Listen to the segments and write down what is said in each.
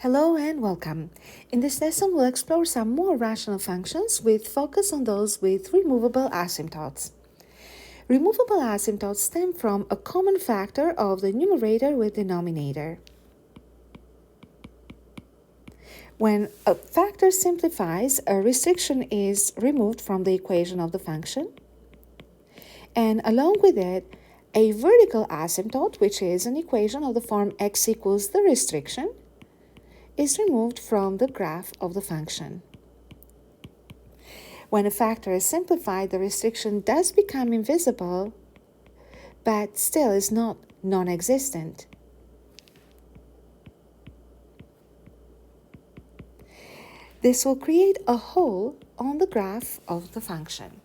Hello and welcome. In this lesson, we'll explore some more rational functions with focus on those with removable asymptotes. Removable asymptotes stem from a common factor of the numerator with denominator. When a factor simplifies, a restriction is removed from the equation of the function, and along with it, a vertical asymptote, which is an equation of the form x equals the restriction, is removed from the graph of the function. When a factor is simplified, the restriction does become invisible, but still is not non-existent. This will create a hole on the graph of the function.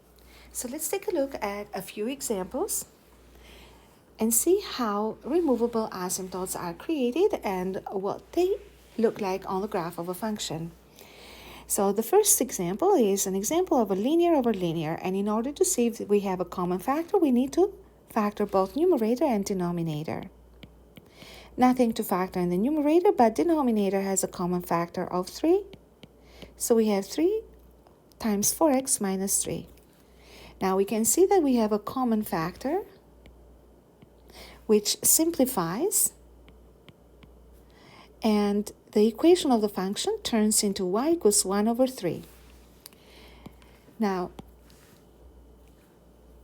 So let's take a look at a few examples and see how removable asymptotes are created and what they look like on the graph of a function. So the first example is an example of a linear over linear, and in order to see if we have a common factor, we need to factor both numerator and denominator. Nothing to factor in the numerator, but denominator has a common factor of 3. So we have 3 times 4x minus 3. Now we can see that we have a common factor which simplifies, and the equation of the function turns into y equals 1 over 3. Now,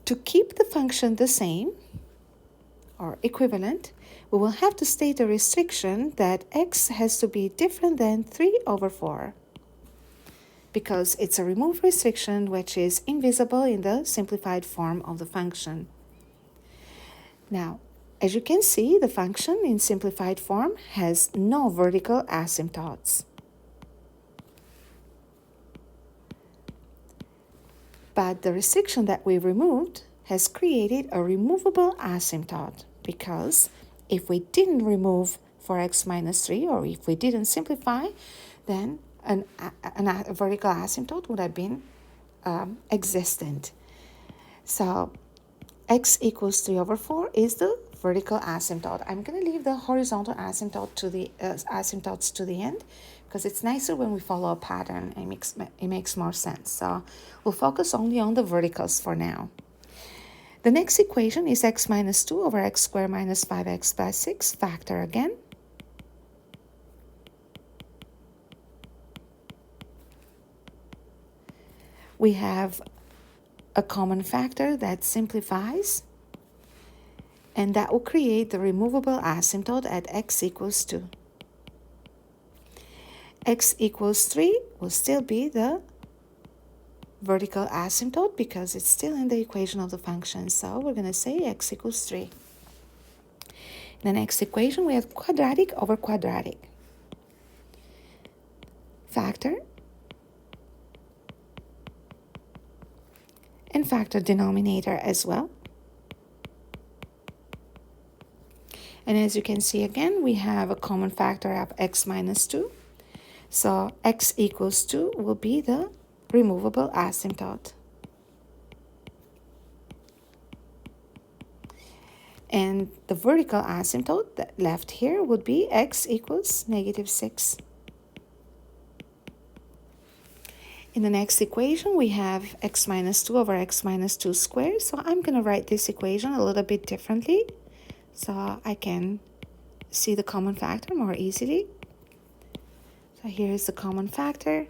to keep the function the same, or equivalent, we will have to state a restriction that x has to be different than 3 over 4, because it's a removed restriction which is invisible in the simplified form of the function. Now, as you can see, the function in simplified form has no vertical asymptotes. But the restriction that we removed has created a removable asymptote, because if we didn't remove 4x minus 3, or if we didn't simplify, then a vertical asymptote would have been existent. So x equals 3 over 4 is the vertical asymptote. I'm going to leave the horizontal asymptote to the asymptotes to the end, because it's nicer when we follow a pattern. It makes more sense. So we'll focus only on the verticals for now. The next equation is x minus 2 over x squared minus 5x plus 6. Factor again. We have a common factor that simplifies, and that will create the removable asymptote at x equals 2. X equals 3 will still be the vertical asymptote because it's still in the equation of the function. So we're going to say x equals 3. In the next equation, we have quadratic over quadratic. Factor. And factor denominator as well. And as you can see again, we have a common factor of x minus 2. So x equals 2 will be the removable asymptote. And the vertical asymptote that left here would be x equals negative 6. In the next equation, we have x minus 2 over x minus 2 squared. So I'm going to write this equation a little bit differently so I can see the common factor more easily. So here is the common factor,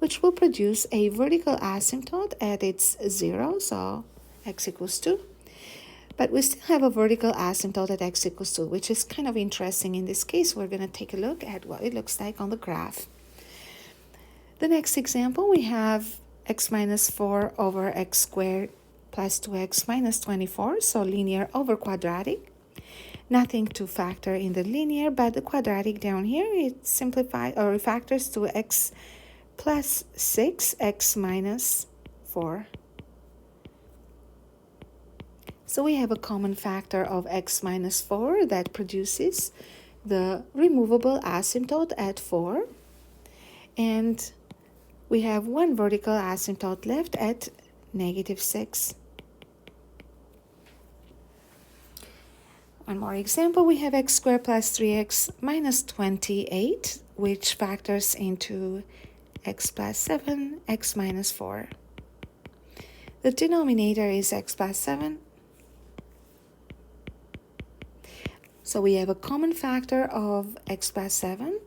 which will produce a vertical asymptote at its 0, so x equals 2. But we still have a vertical asymptote at x equals 2, which is kind of interesting. In this case, we're going to take a look at what it looks like on the graph. The next example, we have x minus 4 over x squared plus 2x minus 24, so linear over quadratic. Nothing to factor in the linear, but the quadratic down here, it simplifies or factors to x plus 6, x minus 4. So we have a common factor of x minus 4 that produces the removable asymptote at 4. And we have one vertical asymptote left at negative 6. One more example, we have x squared plus 3x minus 28. which factors into x plus 7, x minus 4. The denominator is x plus 7. So we have a common factor of x plus 7,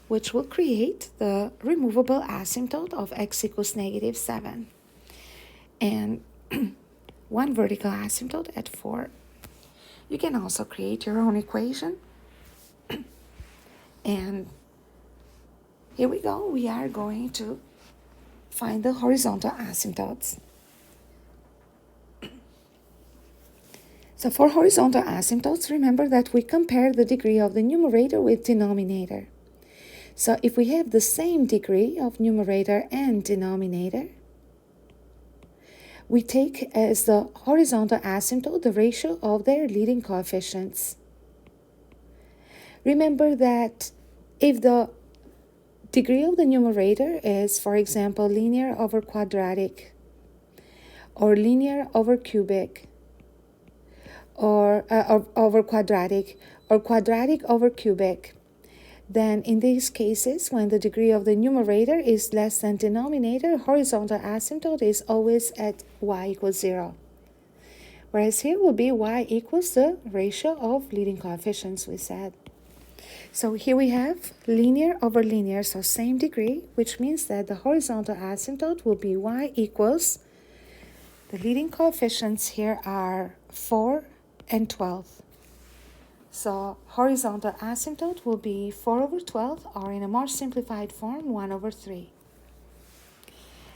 which will create the removable asymptote of x equals negative 7. And one vertical asymptote at 4. You can also create your own equation. And here we go. We are going to find the horizontal asymptotes. So for horizontal asymptotes, remember that we compare the degree of the numerator with denominator. So if we have the same degree of numerator and denominator, we take as the horizontal asymptote the ratio of their leading coefficients. Remember that if the degree of the numerator is, for example, linear over quadratic, or linear over cubic, or over quadratic, or quadratic over cubic, then in these cases, when the degree of the numerator is less than denominator, horizontal asymptote is always at y equals 0. Whereas here will be y equals the ratio of leading coefficients, we said. So here we have linear over linear, so same degree, which means that the horizontal asymptote will be y equals, the leading coefficients here are 4 and 12. So horizontal asymptote will be 4 over 12, or in a more simplified form, 1 over 3.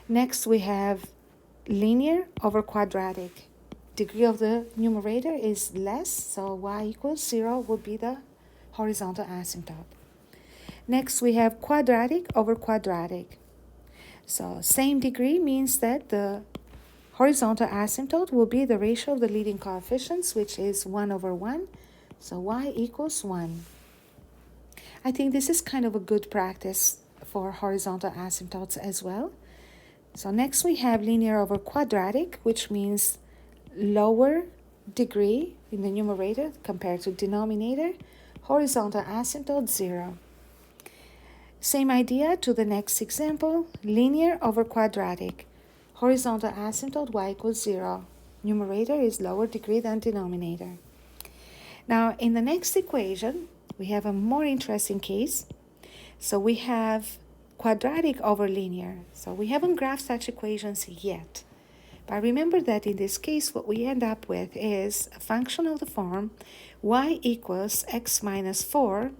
Next we have linear over quadratic. Degree of the numerator is less, so y equals 0 would be the horizontal asymptote. Next we have quadratic over quadratic. So same degree means that the horizontal asymptote will be the ratio of the leading coefficients, which is 1 over 1. So y equals 1. I think this is kind of a good practice for horizontal asymptotes as well. So next we have linear over quadratic, which means lower degree in the numerator compared to denominator. Horizontal asymptote 0. Same idea to the next example, linear over quadratic. Horizontal asymptote y equals 0. Numerator is lower degree than denominator. Now, in the next equation, we have a more interesting case. So we have quadratic over linear. So we haven't graphed such equations yet. But remember that in this case, what we end up with is a function of the form y equals x minus 4.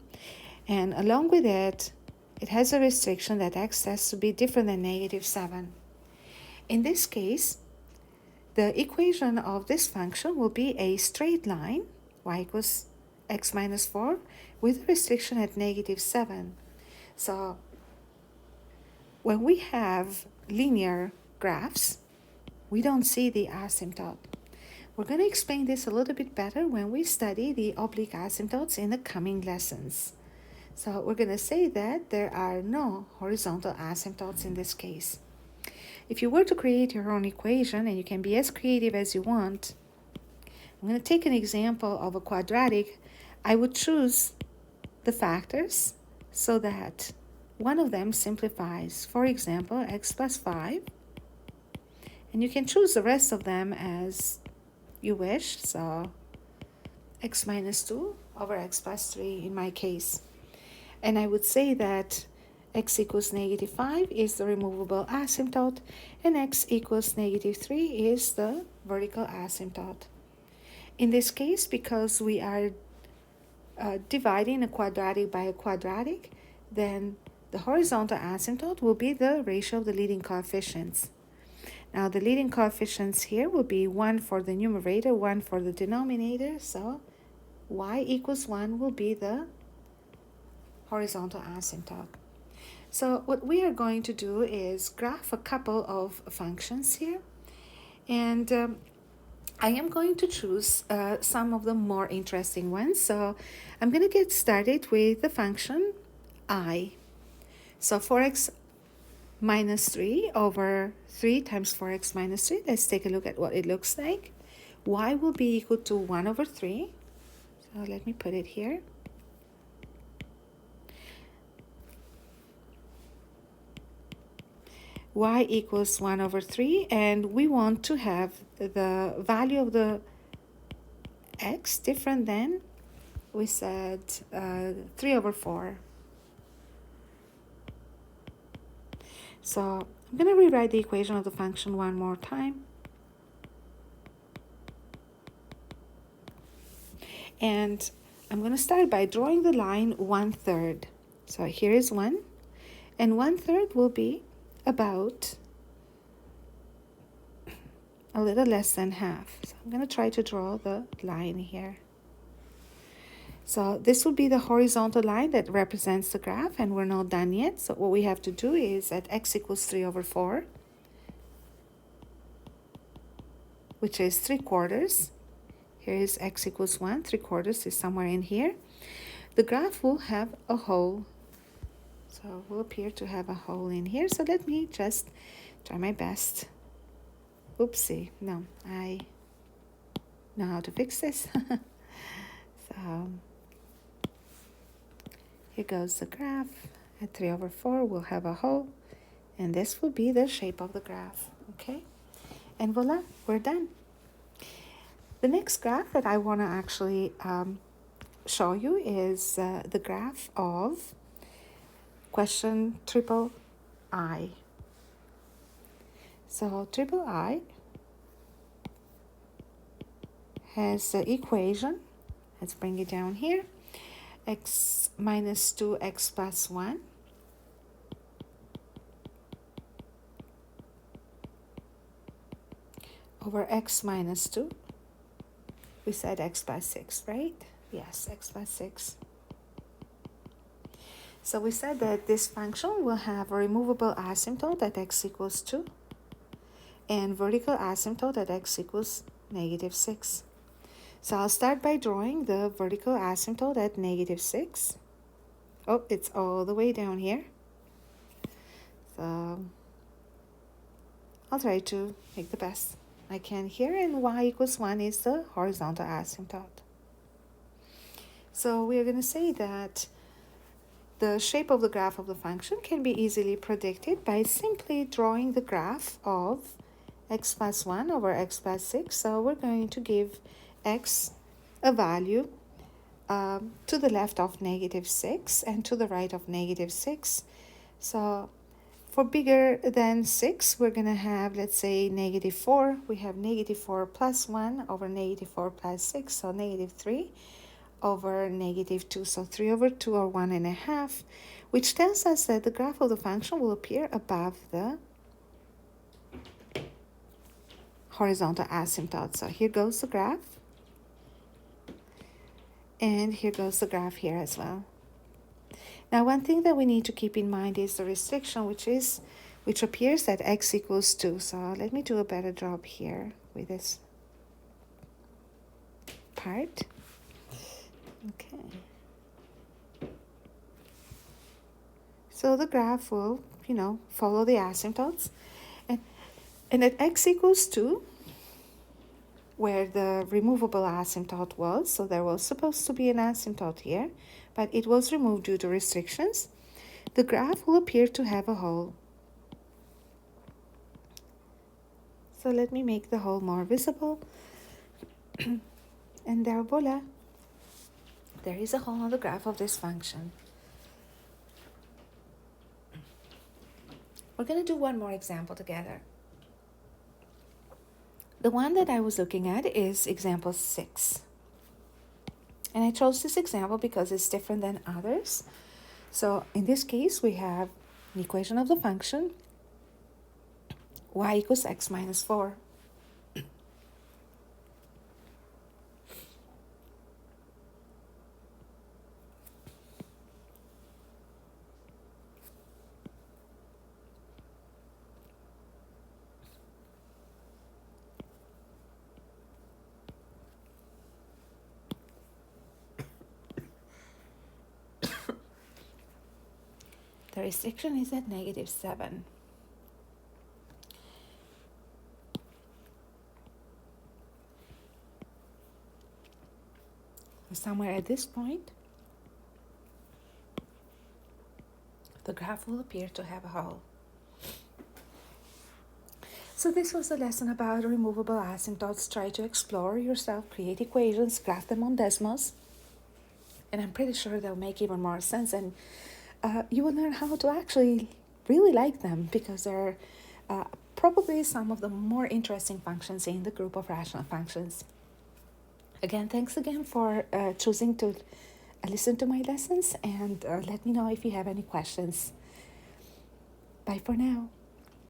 And along with it, it has a restriction that x has to be different than negative 7. In this case, the equation of this function will be a straight line, y equals x minus 4, with a restriction at negative 7. So when we have linear graphs, we don't see the asymptote. We're going to explain this a little bit better when we study the oblique asymptotes in the coming lessons. So we're going to say that there are no horizontal asymptotes in this case. If you were to create your own equation, and you can be as creative as you want, I'm going to take an example of a quadratic. I would choose the factors so that one of them simplifies. For example, x plus 5. And you can choose the rest of them as you wish. So x minus 2 over x plus 3 in my case. And I would say that x equals negative 5 is the removable asymptote, and x equals negative 3 is the vertical asymptote. In this case, because we are dividing a quadratic by a quadratic, then the horizontal asymptote will be the ratio of the leading coefficients. Now the leading coefficients here will be 1 for the numerator, 1 for the denominator, so y equals 1 will be the horizontal asymptote. So what we are going to do is graph a couple of functions here, and I am going to choose some of the more interesting ones. So I'm going to get started with the function I. So 4x minus 3 over 3 times 4x minus 3. Let's take a look at what it looks like. Y will be equal to 1 over 3. So let me put it here. y equals 1 over 3, and we want to have the value of the x different than, we said, 3 over 4. So I'm going to rewrite the equation of the function one more time. And I'm going to start by drawing the line 1/3. So here is 1, and 1/3 will be about a little less than half. So I'm going to try to draw the line here. So this will be the horizontal line that represents the graph, and we're not done yet. So what we have to do is at x equals 3 over 4, which is 3/4. Here is x equals 1, 3/4 is somewhere in here. The graph will have a hole. So it will appear to have a hole in here. So let me just try my best. Oopsie, no, I know how to fix this. So here goes the graph. At 3 over 4, we'll have a hole. And this will be the shape of the graph, okay? And voila, we're done. The next graph that I want to actually show you is the graph of question triple I. So triple I has the equation, let's bring it down here, x minus 2x plus 1 over x minus 2. We said x plus 6, right? Yes, x plus 6. So we said that this function will have a removable asymptote at x equals 2 and vertical asymptote at x equals -6. So I'll start by drawing the vertical asymptote at -6. Oh, it's all the way down here. So I'll try to make the best I can here, and y equals 1 is the horizontal asymptote. So we're going to say that the shape of the graph of the function can be easily predicted by simply drawing the graph of x plus 1 over x plus 6. So we're going to give x a value to the left of -6 and to the right of -6. So for bigger than 6, we're going to have, let's say, -4. We have -4 plus 1 over -4 plus 6, so -3 over -2, so 3 over 2, or 1.5, which tells us that the graph of the function will appear above the horizontal asymptote. So here goes the graph, and here goes the graph here as well. Now, one thing that we need to keep in mind is the restriction, which appears at x equals 2. So let me do a better job here with this part. Okay. So the graph will, follow the asymptotes. And at x equals 2, where the removable asymptote was, so there was supposed to be an asymptote here, but it was removed due to restrictions, the graph will appear to have a hole. So let me make the hole more visible. And there, voila, there is a hole on the graph of this function. We're going to do one more example together. The one that I was looking at is example 6. And I chose this example because it's different than others. So in this case, we have an equation of the function y equals x minus 4. The restriction is at -7. Somewhere at this point, the graph will appear to have a hole. So this was a lesson about removable asymptotes. Try to explore yourself, create equations, graph them on Desmos, and I'm pretty sure they'll make even more sense, and you will learn how to actually really like them, because they're probably some of the more interesting functions in the group of rational functions. Again, thanks again for choosing to listen to my lessons, and let me know if you have any questions. Bye for now.